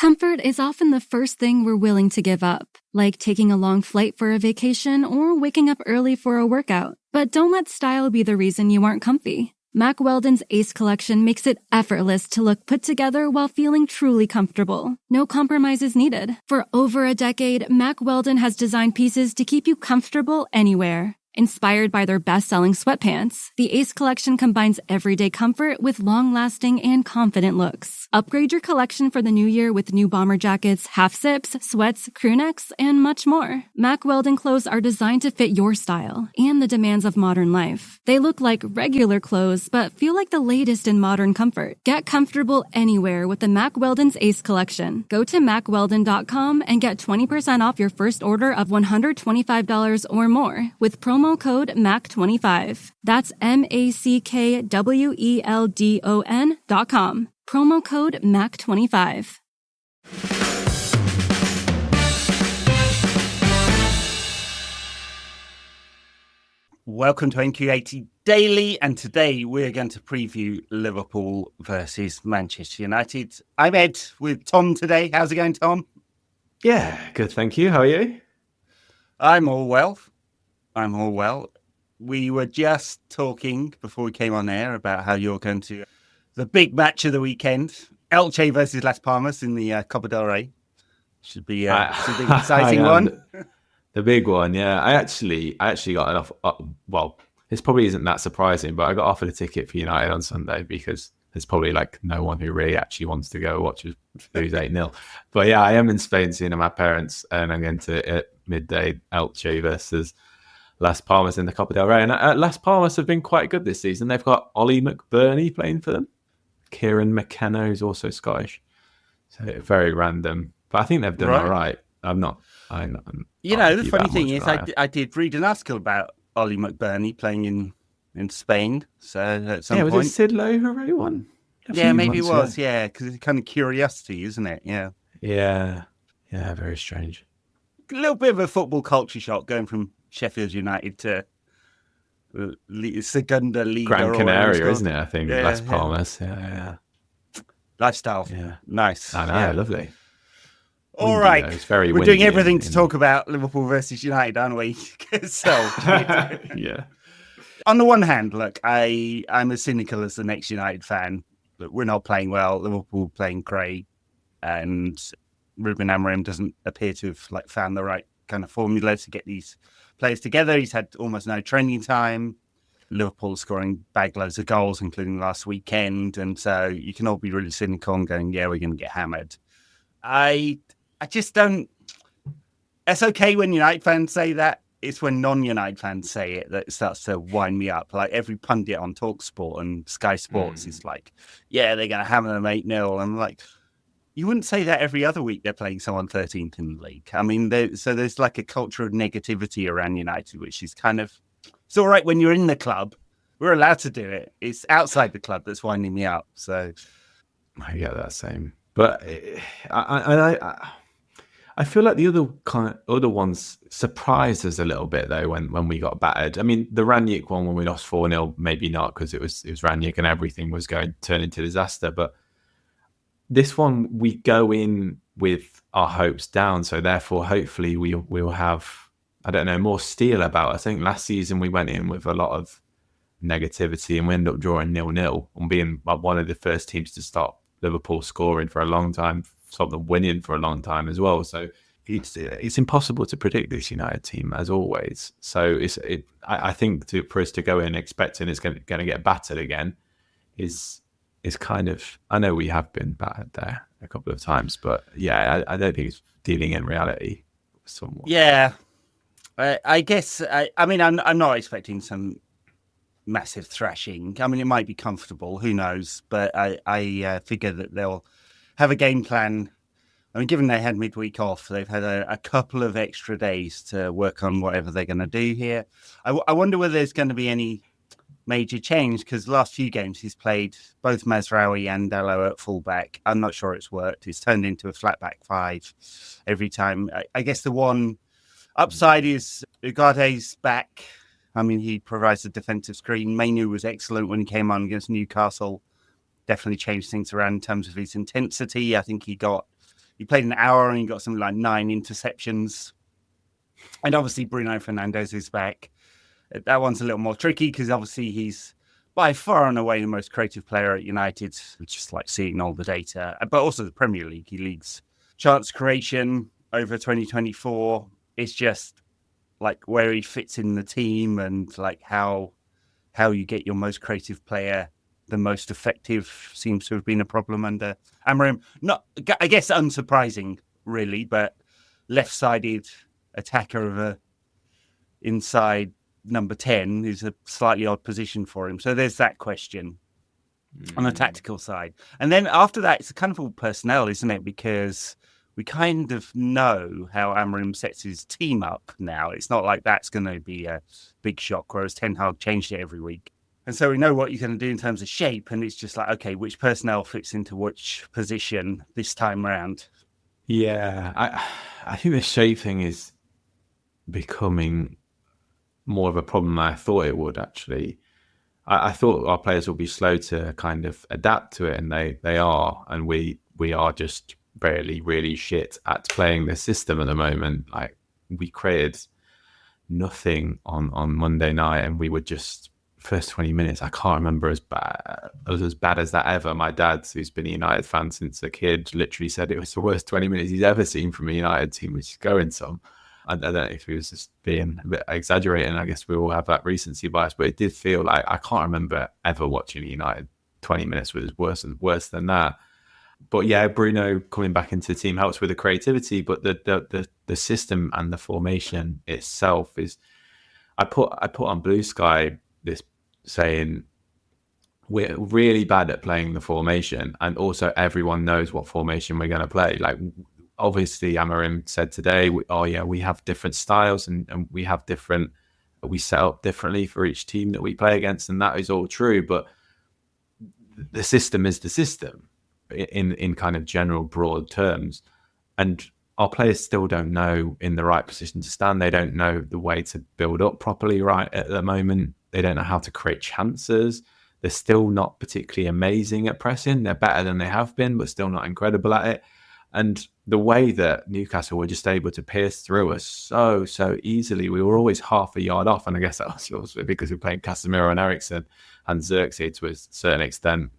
Comfort is often the first thing we're willing to give up, like taking a long flight for a vacation or waking up early for a workout. But don't let style be the reason you aren't comfy. Mack Weldon's Ace Collection makes it effortless to look put together while feeling truly comfortable. No compromises needed. For over a decade, Mack Weldon has designed pieces to keep you comfortable anywhere. Inspired by their best-selling sweatpants, the Ace Collection combines everyday comfort with long-lasting and confident looks. Upgrade your collection for the new year with new bomber jackets, half-zips, sweats, crew necks, and much more. Mack Weldon clothes are designed to fit your style and the demands of modern life. They look like regular clothes, but feel like the latest in modern comfort. Get comfortable anywhere with the Mack Weldon's Ace Collection. Go to MackWeldon.com and get 20% off your first order of $125 or more with promo code MAC25. That's MackWeldon.com. Promo code MAC25. Welcome to NQ80 Daily, and today we're going to preview Liverpool versus Manchester United. I'm Ed with Tom today. How's it going, Tom? Yeah, good, thank you. How are you? I'm all well. We were just talking before we came on air about how you're going to the big match of the weekend, Elche versus Las Palmas in the Copa del Rey. Should be an exciting one. The big one, yeah. I actually got an offer. Well, this probably isn't that surprising, but I got offered a ticket for United on Sunday because there's probably like no one who really actually wants to go watch us lose 8-0. But yeah, I am in Spain seeing my parents, and I'm going to midday Elche versus Las Palmas in the Copa del Rey. And Las Palmas have been quite good this season. They've got Ollie McBurney playing for them. Kieran McKenna is also Scottish. So very random. But I think they've done all right. The funny thing is I did read an article about Ollie McBurney playing in Spain. So at some point... was it Sid Lowe who wrote one? Yeah, maybe it was, because it's kind of curiosity, isn't it? Yeah. Yeah, very strange. A little bit of a football culture shock going from Sheffield United to Segunda Liga. Gran Canaria, isn't it? I think Las Palmas. Yeah. Lifestyle. Yeah. Nice. I know, lovely. All right. It's very We're doing everything to talk about Liverpool versus United, aren't we? So, yeah. On the one hand, look, I'm as cynical as the next United fan. Look, we're not playing well. Liverpool playing great, and Ruben Amorim doesn't appear to have found the right kind of formula to get these players together. He's had almost no training time. Liverpool scoring bag loads of goals, including last weekend, and so you can all be really cynical and going, "Yeah, we're going to get hammered." I just don't. It's okay when United fans say that. It's when non-United fans say it that it starts to wind me up. Like every pundit on TalkSport and Sky Sports is like, "Yeah, they're going to hammer them 8-0." I'm like, you wouldn't say that every other week they're playing someone 13th in the league. I mean, there's like a culture of negativity around United, which is kind of... It's all right when you're in the club. We're allowed to do it. It's outside the club that's winding me up. So I get that same. But I feel like the other ones surprised us a little bit though when we got battered. I mean, the Ranić one when we lost 4-0, maybe not because it was Ranić and everything was going to turn into disaster. But this one we go in with our hopes down, so therefore hopefully we'll have, I don't know, more steel about us. I think last season we went in with a lot of negativity and we ended up drawing 0-0 and being one of the first teams to stop Liverpool scoring for a long time, stop them winning for a long time as well. So it's impossible to predict this United team as always. So I think for us to go in expecting it's going to get battered again is kind of, I know we have been battered there a couple of times, but yeah, I don't think it's dealing in reality somewhat. Yeah, I guess. I mean, I'm not expecting some massive thrashing. I mean, it might be comfortable, who knows? But I figure that they'll have a game plan. I mean, given they had midweek off, they've had a couple of extra days to work on whatever they're going to do here. I wonder whether there's going to be any major change, because the last few games he's played both Mazraoui and Dalot at fullback. I'm not sure it's worked. It's turned into a flat back five every time. I guess the one upside is Ugarte's back. I mean, he provides a defensive screen. Mainu was excellent when he came on against Newcastle. Definitely changed things around in terms of his intensity. I think he got he played an hour and he got something like 9 interceptions. And obviously Bruno Fernandes is back. That one's a little more tricky because obviously he's by far and away the most creative player at United, just like seeing all the data, but also the Premier League. He leads chance creation over 2024. It's just like where he fits in the team and like how you get your most creative player the most effective seems to have been a problem under Amorim. Not, I guess, unsurprising, really, but left-sided attacker of a inside number 10 is a slightly odd position for him. So there's that question on the tactical side. And then after that, it's kind of all personnel, isn't it? Because we kind of know how Amorim sets his team up now. It's not like that's going to be a big shock, whereas Ten Hag changed it every week. And so we know what you're going to do in terms of shape. And it's just like, okay, which personnel fits into which position this time around? Yeah, I think the shape thing is becoming more of a problem than I thought it would, actually. I thought our players would be slow to kind of adapt to it, and they are. And we are just really shit at playing the system at the moment. Like, we created nothing on Monday night, and we were just, first 20 minutes, I can't remember as bad as that ever. My dad, who's been a United fan since a kid, literally said it was the worst 20 minutes he's ever seen from a United team, which is going some. I don't know if he was just being a bit exaggerating. I guess we all have that recency bias, but it did feel like I can't remember ever watching United 20 minutes was worse than that. But yeah, Bruno coming back into the team helps with the creativity, but the system and the formation itself is. I put on Blue Sky this saying we're really bad at playing the formation, and also everyone knows what formation we're going to play. Like, obviously Amorim said today, we have different styles and we set up differently for each team that we play against, and that is all true, but the system is the system in kind of general broad terms, and our players still don't know in the right position to stand. They don't know the way to build up properly right at the moment. They don't know how to create chances. They're still not particularly amazing at pressing. They're better than they have been, but still not incredible at it. And the way that Newcastle were just able to pierce through us so easily, we were always half a yard off. And I guess that was also because we're playing Casemiro and Eriksen and Xerxes to a certain extent,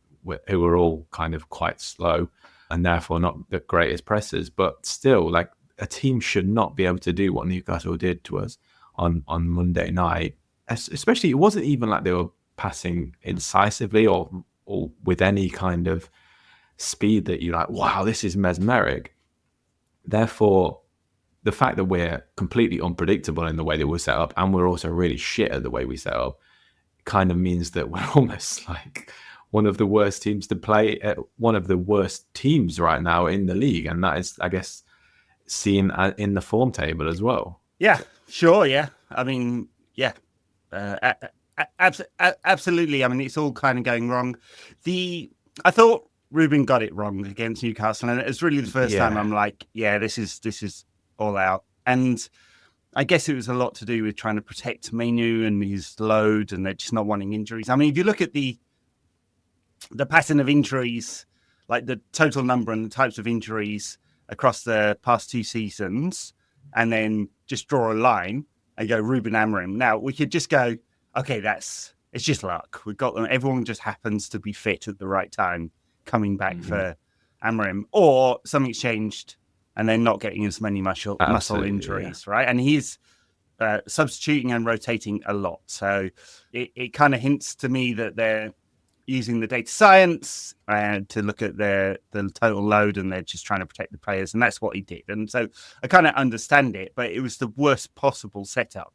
who were all kind of quite slow and therefore not the greatest pressers. But still, like, a team should not be able to do what Newcastle did to us on Monday night. Especially, it wasn't even like they were passing incisively or with any kind of speed that you're like, wow, this is mesmeric. Therefore, the fact that we're completely unpredictable in the way that we're set up, and we're also really shit at the way we set up, kind of means that we're almost like one of the worst teams to play at, one of the worst teams right now in the league. And that is, I guess, seen in the form table as well. Yeah, sure. Yeah. I mean, yeah, absolutely. I mean, it's all kind of going wrong. I thought Ruben got it wrong against Newcastle, and it's really the first time I'm like, yeah, this is all out. And I guess it was a lot to do with trying to protect Menu and his load, and they're just not wanting injuries. I mean, if you look at the pattern of injuries, like the total number and the types of injuries across the past 2 seasons, and then just draw a line and go Ruben Amorim. Now, we could just go, okay, it's just luck. We've got them. Everyone just happens to be fit at the right time coming back for Amorim, or something's changed and they're not getting as many muscle injuries, right? And he's substituting and rotating a lot. So it kind of hints to me that they're using the data science to look at the total load, and they're just trying to protect the players. And that's what he did. And so I kind of understand it, but it was the worst possible setup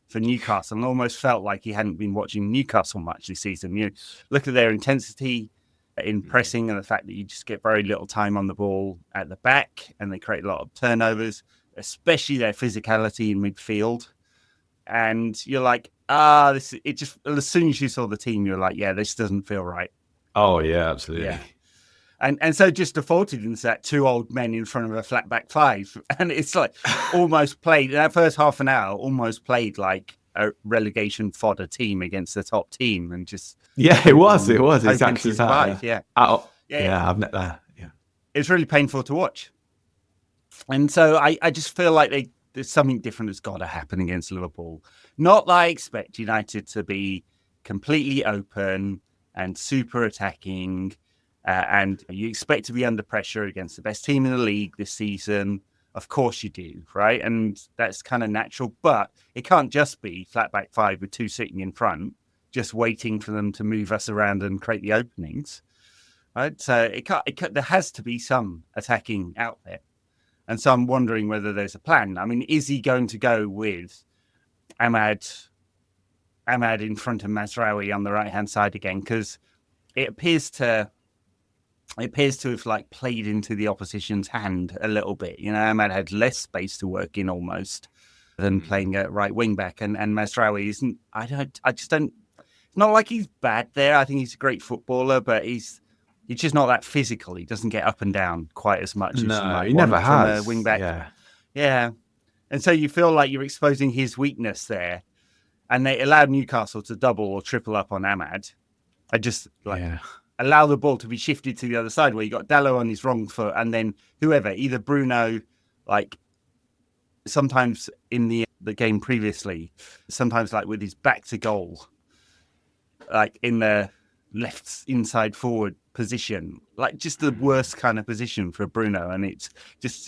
for Newcastle, and almost felt like he hadn't been watching Newcastle much this season. You look at their intensity in pressing and the fact that you just get very little time on the ball at the back, and they create a lot of turnovers, especially their physicality in midfield. And you're like, as soon as you saw the team, you're like, yeah, this doesn't feel right. Oh yeah, absolutely. Yeah. And so just defaulted into that 2 old men in front of a flat back 5. And it's like almost played, that first half an hour, almost played like a relegation fodder team against the top team, and just it was exactly that. Yeah, I've met that. Yeah, it's really painful to watch. And so I just feel like there's something different that's got to happen against Liverpool. Not that I expect United to be completely open and super attacking, and you expect to be under pressure against the best team in the league this season. Of course you do, right? And that's kind of natural, but it can't just be flat back five with two sitting in front, just waiting for them to move us around and create the openings, right? So it can't, there has to be some attacking out there. And so I'm wondering whether there's a plan. I mean, is he going to go with Ahmad in front of Mazraoui on the right-hand side again? Because it appears to have like played into the opposition's hand a little bit. You know, Ahmad had less space to work in almost than playing at right wing back, and Mazraoui isn't. I just don't. It's not like he's bad there. I think he's a great footballer, but he's just not that physical. He doesn't get up and down quite as much. No, he never has. From a wing back. Yeah. And so you feel like you're exposing his weakness there, and they allowed Newcastle to double or triple up on Ahmad. I just allow the ball to be shifted to the other side where you got Dalot on his wrong foot, and then whoever, either Bruno, like sometimes in the game previously, sometimes like with his back to goal, like in the left inside forward position, like just the worst kind of position for Bruno. And it's just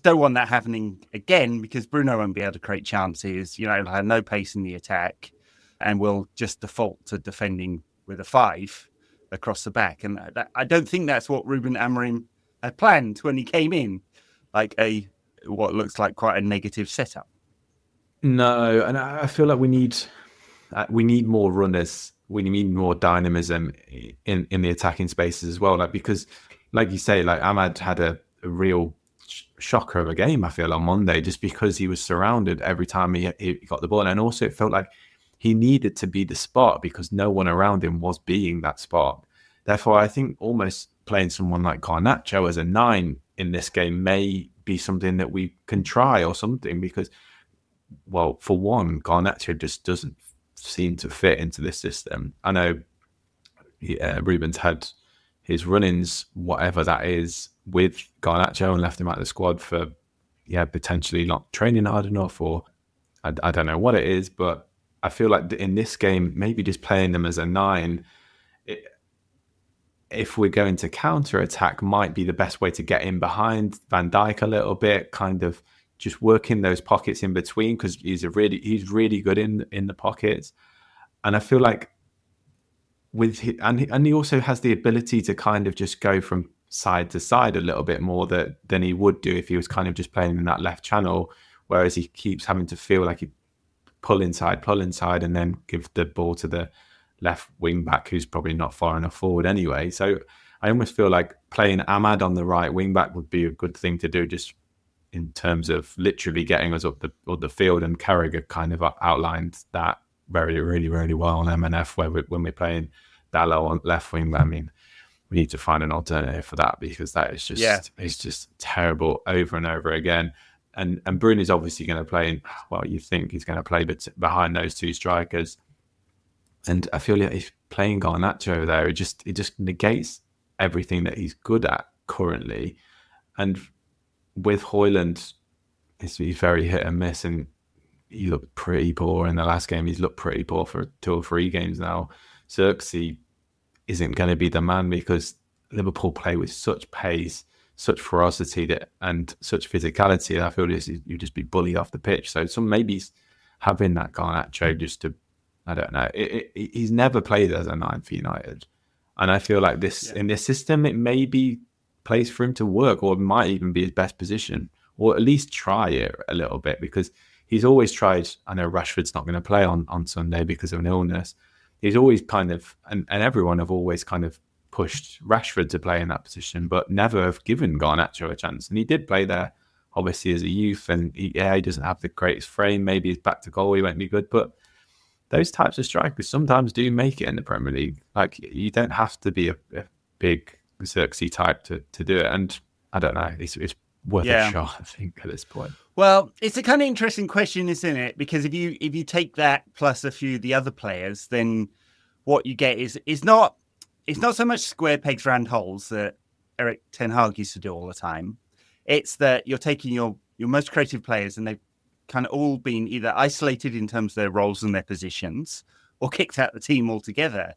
don't want that happening again, because Bruno won't be able to create chances. You know, he'll have no pace in the attack and will just default to defending with a 5 across the back. And I don't think that's what Ruben Amorim had planned when he came in, like what looks like quite a negative setup. No, and I feel like we need more runners. We need more dynamism in the attacking spaces as well. Like, because, like you say, like Ahmad had a real shocker of a game, I feel, on Monday, just because he was surrounded every time he got the ball. And also it felt like he needed to be the spot because no one around him was being that spot. Therefore, I think almost playing someone like Garnacho as a 9 in this game may be something that we can try or something, because, well, for one, Garnacho just doesn't seem to fit into this system. I know Ruben's had his run-ins, whatever that is, with Garnacho and left him out of the squad for, potentially not training hard enough, or I don't know what it is, but I feel like in this game, maybe just playing them as a 9, if we're going to counter-attack, might be the best way to get in behind Van Dijk a little bit, kind of just working those pockets in between, because he's really good in the pockets. And I feel like and he also has the ability to kind of just go from side to side a little bit more than he would do if he was kind of just playing in that left channel, whereas he keeps having to feel like he pull inside, and then give the ball to the left wing back, who's probably not far enough forward anyway. So I almost feel like playing Ahmad on the right wing back would be a good thing to do, just in terms of literally getting us up the field. And Carragher kind of outlined that very, really, really well on MNF, when we're playing Dalot on left wing. I mean, we need to find an alternative for that, because that is just it's just terrible over and over again. And Bruno's obviously going to play you think he's going to play behind those two strikers. And I feel like if playing Garnacho there, it just negates everything that he's good at currently. And with Højlund, he's very hit and miss, and he looked pretty poor in the last game. He's looked pretty poor for 2 or 3 games now. Xerxes isn't going to be the man, because Liverpool play with such pace, such ferocity and such physicality that I feel you just be bullied off the pitch. So maybe having that Garnacho just to, I don't know. He's never played as a 9 for United, and I feel like in this system, it may be place for him to work, or it might even be his best position, or at least try it a little bit, because he's always tried. I know Rashford's not going to play on Sunday because of an illness. He's always kind of, and everyone have always kind of pushed Rashford to play in that position, but never have given Garnacho a chance. And he did play there, obviously, as a youth, and he doesn't have the greatest frame. Maybe his back to goal, he won't be good, but those types of strikers sometimes do make it in the Premier League. Like, you don't have to be a big Xerxes type to do it. And I don't know, it's worth a shot, I think, at this point. Well, it's a kind of interesting question, isn't it? Because if you take that plus a few of the other players, then what you get is not so much square pegs round holes that Erik ten Hag used to do all the time. It's that you're taking your most creative players and they've kind of all been either isolated in terms of their roles and their positions or kicked out the team altogether.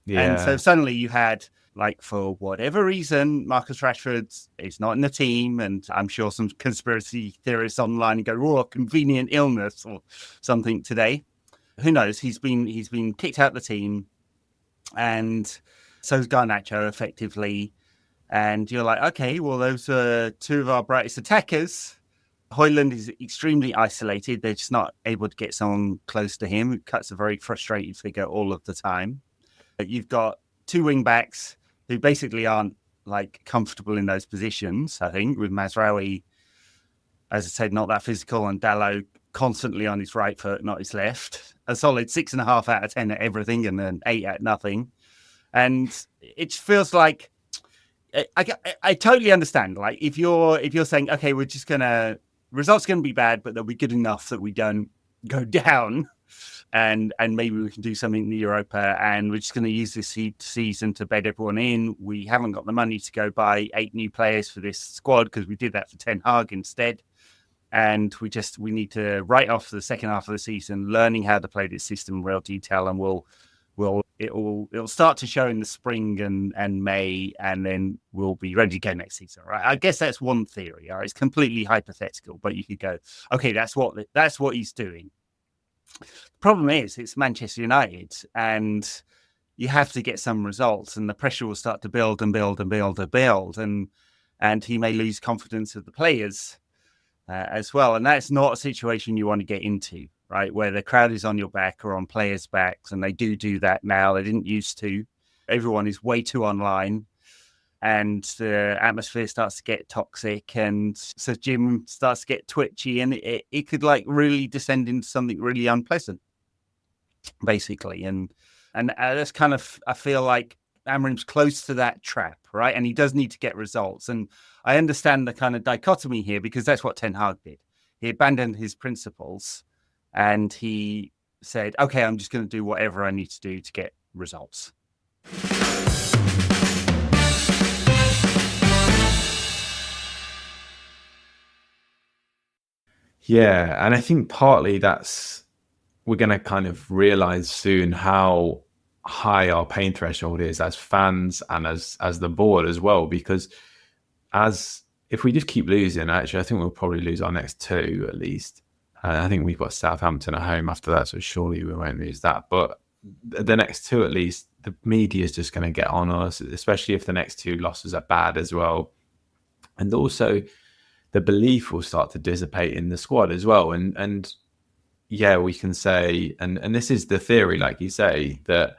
And so suddenly you had, like, for whatever reason, Marcus Rashford is not in the team. And I'm sure some conspiracy theorists online go, oh, convenient illness or something today. Who knows? He's been kicked out of the team. And so's Garnacho effectively. And you're like, okay, well, those are two of our brightest attackers. Højlund is extremely isolated. They're just not able to get someone close to him. Cuts a very frustrated figure all of the time. You've got two wing backs who basically aren't, like, comfortable in those positions, I think, with Mazraoui, as I said, not that physical, and Dalot constantly on his right foot, not his left. A solid 6.5 out of 10 at everything and then 8 at nothing. And it feels like I totally understand. Like, if you're saying, okay, we're just results going to be bad, but they'll be good enough that we don't go down. And maybe we can do something in the Europa, and we're just going to use this season to bed everyone in. We haven't got the money to go buy 8 new players for this squad because we did that for Ten Hag instead. And we need to write off the second half of the season, learning how to play this system in real detail, and it'll start to show in the spring and May, and then we'll be ready to go next season, right? I guess that's one theory. All right, it's completely hypothetical, but you could go, okay, that's what he's doing. The problem is, it's Manchester United, and you have to get some results, and the pressure will start to build and build and build and build, and he may lose confidence of the players as well. And that's not a situation you want to get into, right? Where the crowd is on your back or on players' backs, and they do that now. They didn't used to. Everyone is way too online, and the atmosphere starts to get toxic, and so Jim starts to get twitchy, and it could, like, really descend into something really unpleasant, basically. And that's kind of, I feel like Amorim's close to that trap, right? And he does need to get results. And I understand the kind of dichotomy here, because that's what Ten Hag did. He abandoned his principles, and he said, okay, I'm just going to do whatever I need to do to get results. Yeah, and I think partly we're going to kind of realize soon how high our pain threshold is as fans and as the board as well, because if we just keep losing, actually, I think we'll probably lose our next 2 at least. I think we've got Southampton at home after that, so surely we won't lose that. But the next 2 at least, the media is just going to get on us, especially if the next 2 losses are bad as well. And also, the belief will start to dissipate in the squad as well. And yeah, we can say, and this is the theory, like you say, that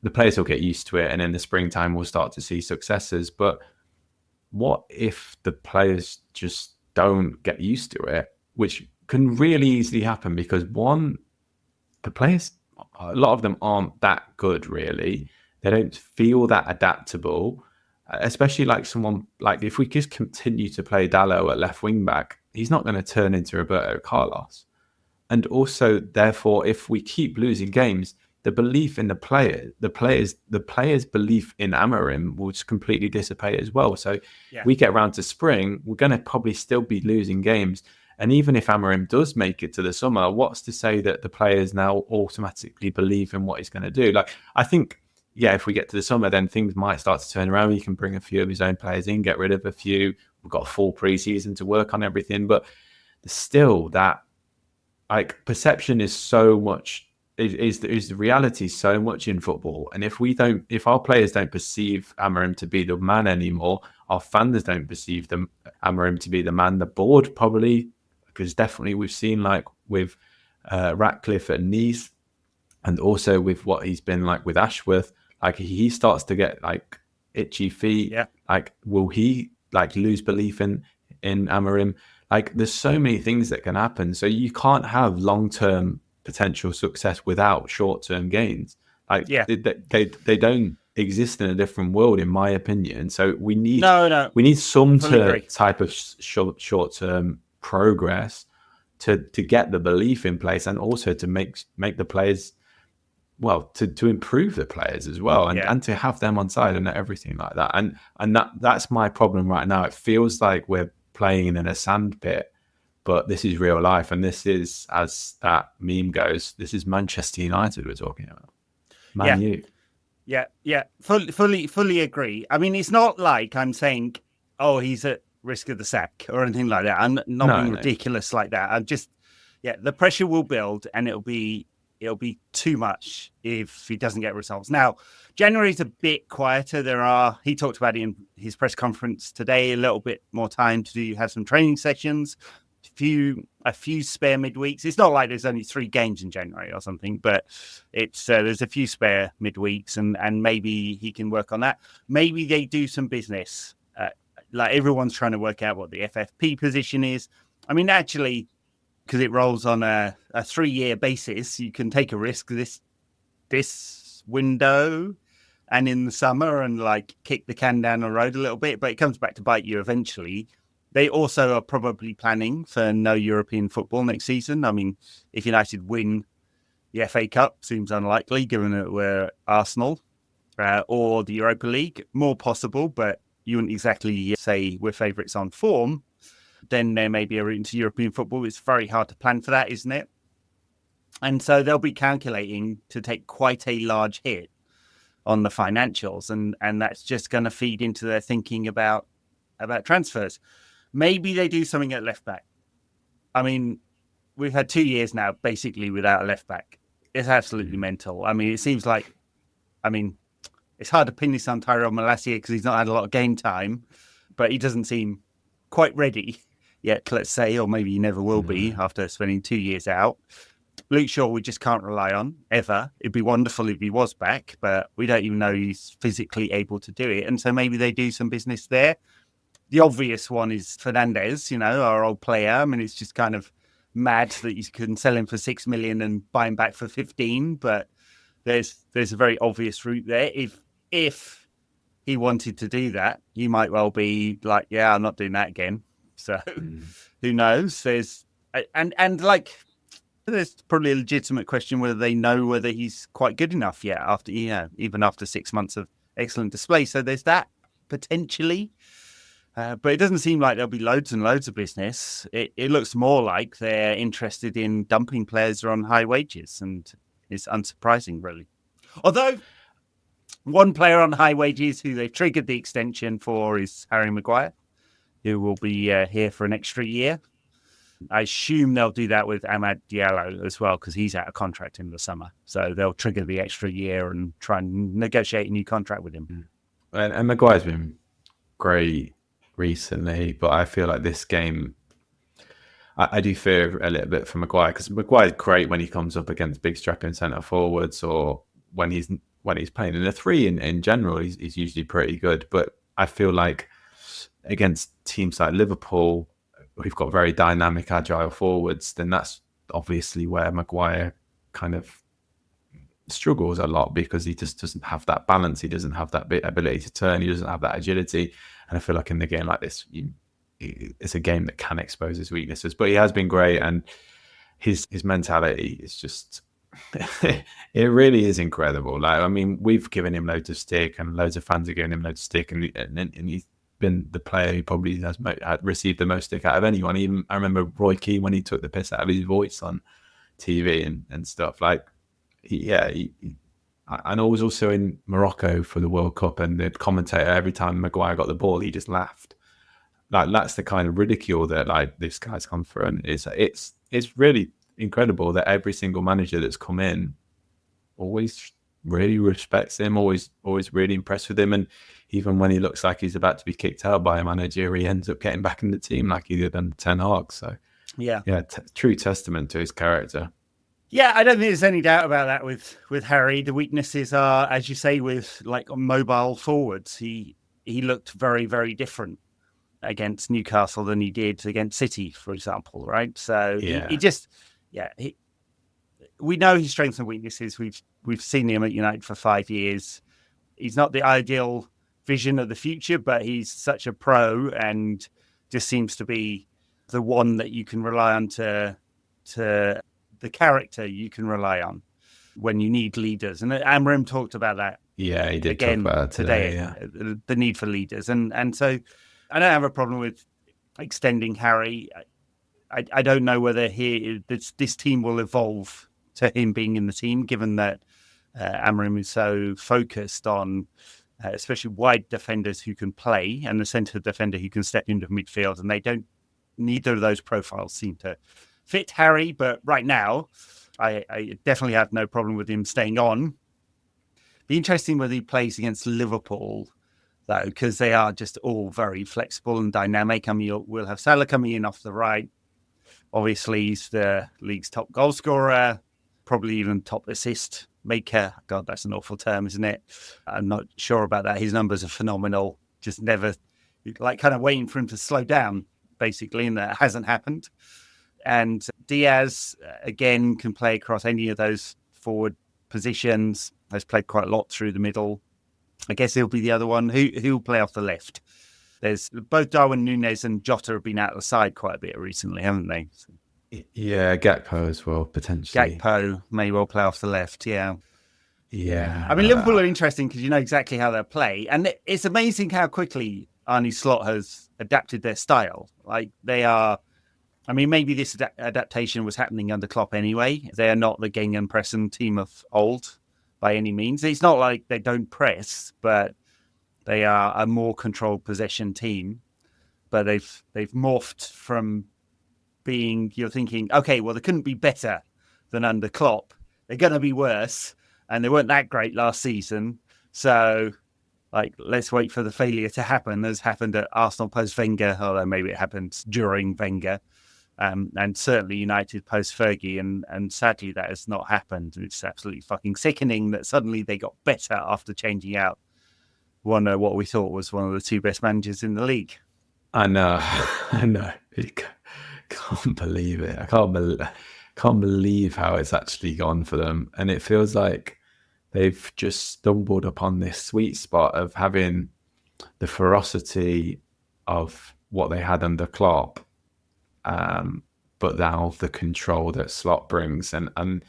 the players will get used to it, and in the springtime we'll start to see successes. But what if the players just don't get used to it, which can really easily happen, because the players, a lot of them aren't that good, really. They don't feel that adaptable. Especially like someone, like if we just continue to play Dalot at left wing back, he's not going to turn into Roberto Carlos. And also, therefore, if we keep losing games, the belief in the players' belief in Amorim will just completely dissipate as well. So we get around to spring, we're going to probably still be losing games. And even if Amorim does make it to the summer, what's to say that the players now automatically believe in what he's going to do? Like, I think, yeah, if we get to the summer, then things might start to turn around. He can bring a few of his own players in, get rid of a few. We've got a full preseason to work on everything. But still, that, like, perception is so much, is the reality so much in football. And if our players don't perceive Amorim to be the man anymore, our fans don't perceive Amorim to be the man, the board probably, because definitely we've seen, like, with Ratcliffe at Nice, and also with what he's been like with Ashworth, like, he starts to get, like, itchy feet. Yeah. Like, will he, like, lose belief in Amorim? Like, there's so many things that can happen. So you can't have long-term potential success without short-term gains. Like, they don't exist in a different world, in my opinion. So we need some type of short-term progress to get the belief in place, and also to make the players to improve the players as well, and to have them on side and everything like that. And that's my problem right now. It feels like we're playing in a sandpit, but this is real life, and this is, as that meme goes, this is Manchester United we're talking about. Man U. Yeah. Fully agree. I mean, it's not like I'm saying, oh, he's at risk of the sack or anything like that. I'm not being ridiculous like that. I'm just, the pressure will build, and it'll be too much if he doesn't get results. Now, January's a bit quieter. He talked about it in his press conference today, a little bit more time to have some training sessions, a few spare midweeks. It's not like there's only 3 games in January or something, but it's there's a few spare midweeks, and maybe he can work on that. Maybe they do some business. Like everyone's trying to work out what the FFP position is. I mean, actually, because it rolls on a 3-year basis, you can take a risk this window and in the summer and like kick the can down the road a little bit, but it comes back to bite you eventually. They also are probably planning for no European football next season. I mean, if United win the FA Cup, seems unlikely given that we're Arsenal, or the Europa League, more possible, but you wouldn't exactly say we're favourites on form. Then there may be a route into European football. It's very hard to plan for that, isn't it? And so they'll be calculating to take quite a large hit on the financials, and that's just going to feed into their thinking about transfers. Maybe they do something at left back. I mean, we've had 2 years now basically without a left back. It's absolutely mental. I mean, it seems like, it's hard to pin this on Tyrell Malacia because he's not had a lot of game time, but he doesn't seem quite ready yet, let's say, or maybe he never will be after spending 2 years out. Luke Shaw, we just can't rely on, ever. It'd be wonderful if he was back, but we don't even know he's physically able to do it. And so maybe they do some business there. The obvious one is Fernandes, our old player. I mean, it's just kind of mad that you can sell him for 6 million and buy him back for 15, but there's a very obvious route there. If he wanted to do that, you might well be like, yeah, I'm not doing that again. So who knows? There's probably a legitimate question whether they know whether he's quite good enough yet after, even after 6 months of excellent display. So there's that potentially. But it doesn't seem like there'll be loads and loads of business. It looks more like they're interested in dumping players who are on high wages, and it's unsurprising, really. Although one player on high wages who they've triggered the extension for is Harry Maguire, who will be here for an extra year. I assume they'll do that with Amad Diallo as well, because he's out of contract in the summer. So they'll trigger the extra year and try and negotiate a new contract with him. And Maguire's been great recently, but I feel like this game, I do fear a little bit for Maguire, because Maguire's great when he comes up against big strapping centre forwards, or when he's playing in a 3 in general, he's usually pretty good. But I feel like against teams like Liverpool, who've got very dynamic, agile forwards, then that's obviously where Maguire kind of struggles a lot, because he just doesn't have that balance. He doesn't have that ability to turn. He doesn't have that agility. And I feel like in the game like this, it's a game that can expose his weaknesses. But he has been great, and his mentality is just it really is incredible. Like, I mean, we've given him loads of stick, and loads of fans are giving him loads of stick, and he's been the player who probably has received the most stick out of anyone. Even I remember Roy Keane when he took the piss out of his voice on TV and stuff. Like, and I was also in Morocco for the World Cup, and the commentator, every time Maguire got the ball, he just laughed. Like, that's the kind of ridicule that like this guy's come through, and it's really incredible that every single manager that's come in always really respects him, always really impressed with him, and even when he looks like he's about to be kicked out by a manager, he ends up getting back in the team like he did under Ten Hag. So true testament to his character. Yeah, I don't think there's any doubt about that with Harry. The weaknesses are, as you say, with like mobile forwards. He looked very, very different against Newcastle than he did against City, for example, right? So we know his strengths and weaknesses. We've seen him at United for 5 years. He's not the ideal vision of the future, but he's such a pro, and just seems to be the one that you can rely on to the character you can rely on. when you need leaders. And Amram talked about that. Yeah, he did again talk about that today. Yeah. The need for leaders. And so I don't have a problem with extending Harry. I don't know whether this team will evolve to him being in the team, given that Amram is so focused on especially wide defenders who can play and the centre defender who can step into midfield. And neither of those profiles seem to fit Harry. But right now, I definitely have no problem with him staying on. Be interesting whether he plays against Liverpool, though, because they are just all very flexible and dynamic. I mean, we'll have Salah coming in off the right. Obviously, he's the league's top goal scorer, probably even top assist maker. God, that's an awful term, isn't it? I'm not sure about that. His numbers are phenomenal. Just never, kind of waiting for him to slow down, basically, and that hasn't happened. And Diaz, again, can play across any of those forward positions. Has played quite a lot through the middle. I guess he'll be the other one. Who'll play off the left? There's both Darwin Núñez and Jota have been out of the side quite a bit recently, haven't they? Yeah, Gakpo as well, potentially. Gakpo may well play off the left, yeah. Yeah. I mean, Liverpool are interesting because you know exactly how they'll play. And it's amazing how quickly Arne Slot has adapted their style. Like, they are... I mean, maybe this adaptation was happening under Klopp anyway. They are not the Gegenpressing team of old by any means. It's not like they don't press, but they are a more controlled possession team. But they've morphed from being, you're thinking, okay, well, they couldn't be better than under Klopp. They're going to be worse. And they weren't that great last season. So, let's wait for the failure to happen, as happened at Arsenal post-Wenger, although maybe it happened during Wenger. And certainly United post-Fergie. And sadly, that has not happened. It's absolutely fucking sickening that suddenly they got better after changing out what we thought was one of the two best managers in the league. I know. Can't believe it. I can't believe how it's actually gone for them. And it feels like they've just stumbled upon this sweet spot of having the ferocity of what they had under Klopp, but now the control that Slot brings. And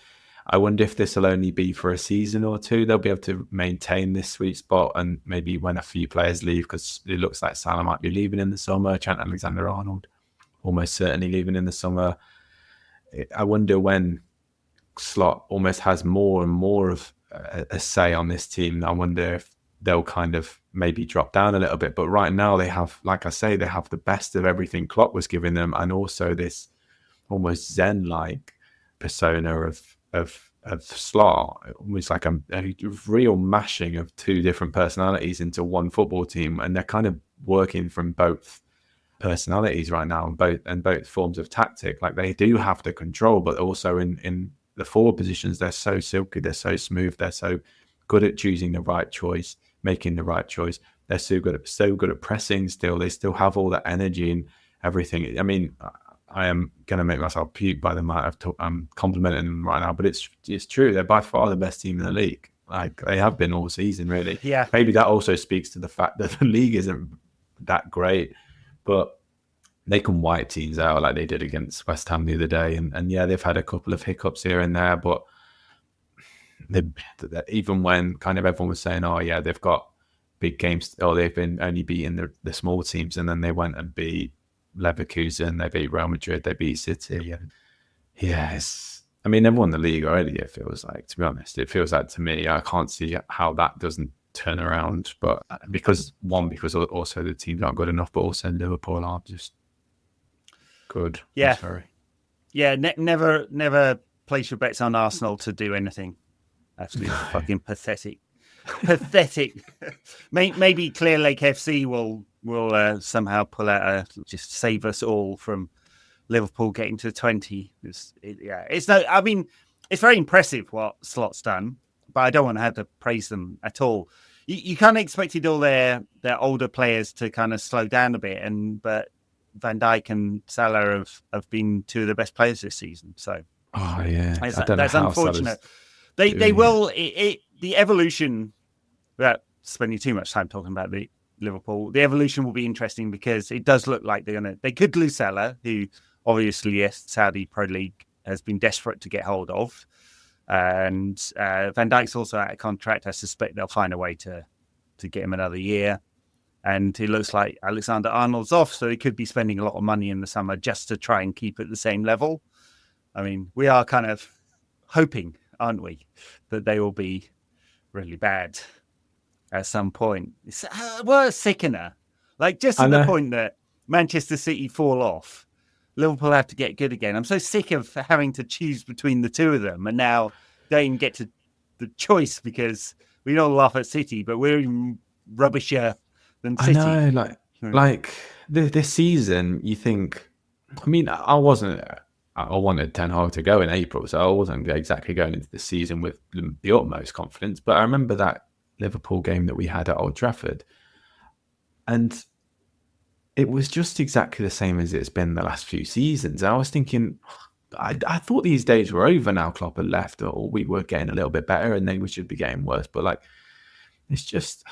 I wonder if this will only be for a season or two. They'll be able to maintain this sweet spot, and maybe when a few players leave, because it looks like Salah might be leaving in the summer, Trent Alexander-Arnold almost certainly leaving in the summer. I wonder when Slot almost has more and more of a say on this team. I wonder if they'll kind of maybe drop down a little bit. But right now they have, like I say, they have the best of everything Klopp was giving them, and also this almost Zen-like persona of Slot, almost like a real mashing of two different personalities into one football team, and they're kind of working from both personalities right now, and both forms of tactic. Like, they do have the control, but also in the forward positions, they're so silky, they're so smooth, they're so good at choosing the right choice, making the right choice. They're so good at pressing still. They still have all that energy and everything. I mean, I am going to make myself puke by the amount I'm complimenting them right now, but it's true. They're by far the best team in the league. Like, they have been all season, really. Yeah. Maybe that also speaks to the fact that the league isn't that great, but they can wipe teams out like they did against West Ham the other day. And yeah, they've had a couple of hiccups here and there, but even when kind of everyone was saying, oh yeah, they've got big games, or they've been only beating the small teams, and then they went and beat Leverkusen, they beat Real Madrid, they beat City. And yeah, I mean, they've won the league already, it feels like, to be honest. It feels like, to me, I can't see how that doesn't turn around. But because also the teams aren't good enough, but also Liverpool are just good. Yeah. Sorry. Yeah, never place your bets on Arsenal to do anything. Absolutely fucking pathetic. Pathetic. Maybe Clear Lake FC will somehow pull out just save us all from Liverpool getting to 20. It's no. I mean, it's very impressive what Slot's done, but I don't want to have to praise them at all. You kind of expected all their older players to kind of slow down a bit, but Van Dijk and Salah have been two of the best players this season. So, oh yeah, that's unfortunate. They will. The evolution, without spending too much time talking about the Liverpool, the evolution will be interesting because it does look like they could lose Salah, who obviously, yes, Saudi Pro League has been desperate to get hold of. And Van Dijk's also out of contract. I suspect they'll find a way to get him another year. And it looks like Alexander-Arnold's off, so he could be spending a lot of money in the summer just to try and keep at the same level. I mean, we are kind of hoping, aren't we, that they will be really bad at some point. It's a sickener. Like, just to the point that Manchester City fall off, Liverpool have to get good again. I'm so sick of having to choose between the two of them, and now they didn't get to the choice because we don't laugh at City, but we're even rubbisher than City. I know, like this season, you think, I mean, I wanted Ten Hag to go in April, so I wasn't exactly going into the season with the utmost confidence, but I remember that Liverpool game that we had at Old Trafford, and it was just exactly the same as it's been the last few seasons. I was thinking, I thought these days were over now. Klopp had left, or we were getting a little bit better, and then we should be getting worse. But like, it's just,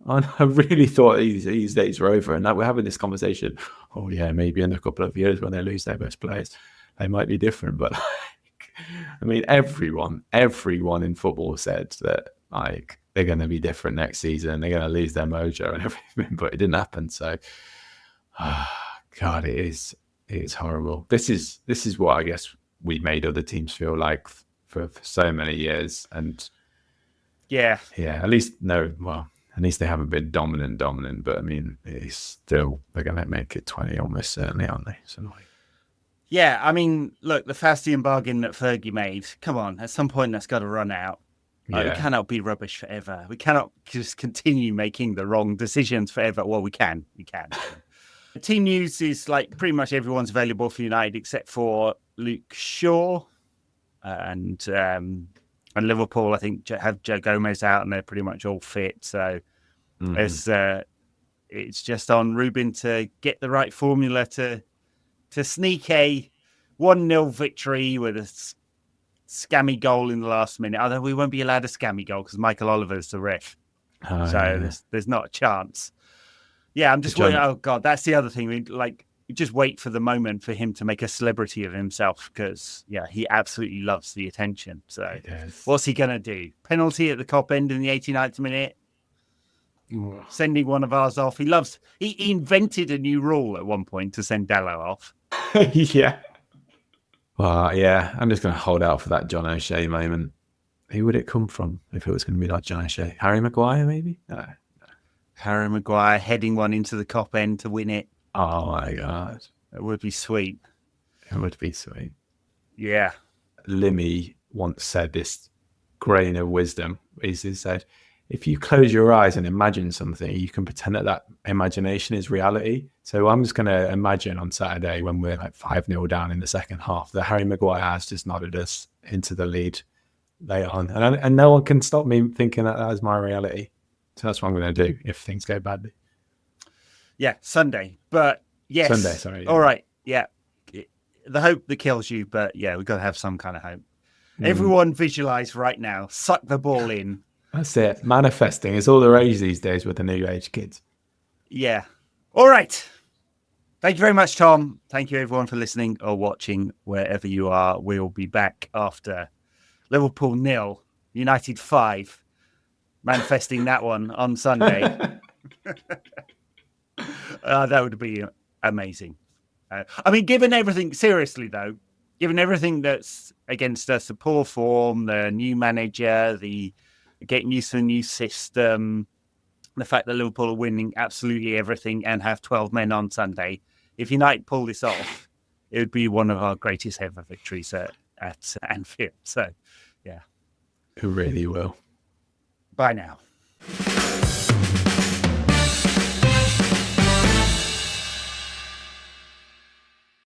I really thought these days were over, and now we're having this conversation. Oh yeah, maybe in a couple of years when they lose their best players, they might be different. But like, I mean, everyone in football said that like they're going to be different next season. They're going to lose their mojo and everything, but it didn't happen. So, God, it's horrible. This is what I guess we made other teams feel like for so many years, and yeah. At least they haven't been dominant. But I mean, it's still, they're going to make it 20 almost certainly, aren't they? So like, yeah, I mean, look, the Faustian bargain that Fergie made. Come on, at some point that's got to run out. Like, we cannot be rubbish forever. We cannot just continue making the wrong decisions forever. Well, we can. Team news is like pretty much everyone's available for United except for Luke Shaw and Liverpool. I think have Joe Gomez out and they're pretty much all fit. So it's just on Ruben to get the right formula to sneak a 1-0 victory with a scammy goal in the last minute. Although we won't be allowed a scammy goal because Michael Oliver's the ref. There's not a chance. Yeah, I'm just waiting. Oh God, that's the other thing. We just wait for the moment for him to make a celebrity of himself because he absolutely loves the attention. So what's he gonna do? Penalty at the Kop end in the 89th minute. Sending one of ours off. He invented a new rule at one point to send Dallo off. Yeah. Well, yeah, I'm just going to hold out for that John O'Shea moment. Who would it come from if it was going to be like John O'Shea? Harry Maguire, maybe? No. Harry Maguire heading one into the Kop end to win it. Oh, my God. It would be sweet. Yeah. Limmy once said this grain of wisdom. He said, if you close your eyes and imagine something, you can pretend that imagination is reality. So I'm just going to imagine on Saturday when we're like 5-0 down in the second half that Harry Maguire has just nodded us into the lead later on. And no one can stop me thinking that is my reality. So that's what I'm going to do if things go badly. Yeah, Sunday. But yes. Sunday, sorry. All right. Yeah. The hope that kills you, but yeah, we've got to have some kind of hope. Everyone visualize right now. Suck the ball in. That's it. Manifesting is all the rage these days with the new age kids. Yeah. All right. Thank you very much, Tom. Thank you, everyone, for listening or watching wherever you are. We'll be back after Liverpool 0, United 5, manifesting that one on Sunday. That would be amazing. I mean, given everything that's against us, the poor form, the new manager, the getting used to a new system, the fact that Liverpool are winning absolutely everything and have 12 men on Sunday, if United pull this off, it would be one of our greatest ever victories at Anfield. So, yeah. Who really will. Bye now.